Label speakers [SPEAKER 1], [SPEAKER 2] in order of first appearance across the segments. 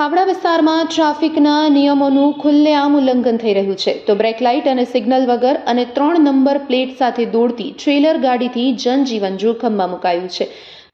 [SPEAKER 1] ખાવડા વિસ્તારમાં ટ્રાફિકના નિયમોનું ખુલ્લેઆમ ઉલ્લંઘન થઈ રહ્યું છે તો બ્રેક લાઇટ અને સિગ્નલ વગર અને 3 નંબર પ્લેટ સાથે દોડતી ટ્રેલર ગાડીથી જનજીવન જોખમમાં મુકાયું છે।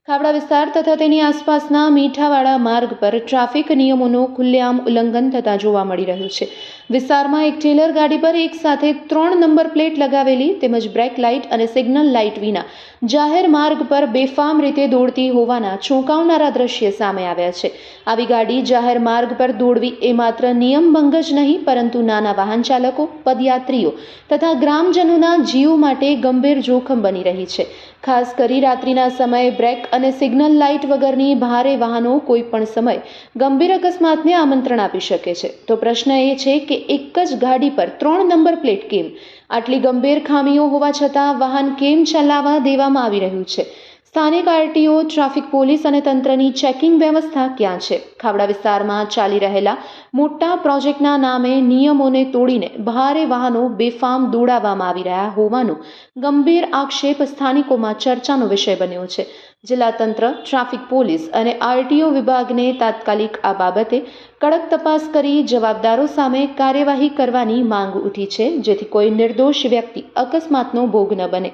[SPEAKER 1] ખાવડા વિસ્તાર તથા તેની આસપાસના મીઠાવાડા માર્ગ પર ટ્રાફિક નિયમોનું ખુલ્લેઆમ ઉલ્લંઘન થતા જોવા મળી રહ્યું છે। વિસ્તારમાં એક ટ્રેલર ગાડી પર એક સાથે 3 નંબર પ્લેટ લગાવેલી તેમજ બ્રેક લાઇટ અને સિગ્નલ લાઇટ વિના જાહેર માર્ગ પર બેફામ રીતે દોડતી હોવાના ચોંકાવનારા દ્રશ્ય સામે આવ્યા છે। આવી ગાડી જાહેર માર્ગ પર દોડવી એ માત્ર નિયમભંગ જ નહીં પરંતુ નાના વાહન ચાલકો, પદયાત્રીઓ તથા ગ્રામજનોના જીવ માટે ગંભીર જોખમ બની રહી છે। ખાસ કરી રાત્રિના સમયે બ્રેક અને સિગ્નલ લાઇટ વગરની ભારે વાહનો કોઈ પણ સમયે ગંભીર અકસ્માતને આમંત્રણ આપી શકે છે। તો પ્રશ્ન એ છે કે એક જ ગાડી પર 3 નંબર પ્લેટ કેમ? આટલી ગંભીર ખામીઓ હોવા છતાં વાહન કેમ ચલાવવા દેવામાં આવી રહ્યું છે? સ્થાનિક આરટીઓ, ટ્રાફિક પોલીસ અને તંત્રની ચેકિંગ વ્યવસ્થા ક્યાં છે? ખાવડા વિસ્તારમાં ચાલી રહેલા મોટા પ્રોજેક્ટના નામે નિયમોને તોડીને ભારે વાહનો બેફામ દોડાવવામાં આવી રહ્યા હોવાનો ગંભીર આક્ષેપ સ્થાનિકોમાં ચર્ચાનો વિષય બન્યો છે। જિલ્લા તંત્ર, ટ્રાફિક પોલીસ અને આરટીઓ વિભાગને તાત્કાલિક આ બાબતે કડક તપાસ કરી જવાબદારો સામે કાર્યવાહી કરવાની માંગ ઉઠી છે, જેથી કોઈ નિર્દોષ વ્યક્તિ અકસ્માતનો ભોગ ન બને।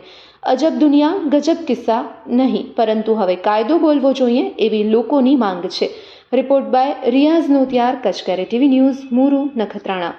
[SPEAKER 1] અજબ દુનિયા, ગજબ કિસ્સા નહીં, પરંતુ હવે કાયદો બોલવો જોઈએ એવી લોકોની માંગ છે। રિપોર્ટ બાય રિયાઝ નોતિયાર, કચ્છ કેરે ટીવી ન્યૂઝ, મુરુ, નખત્રાણા।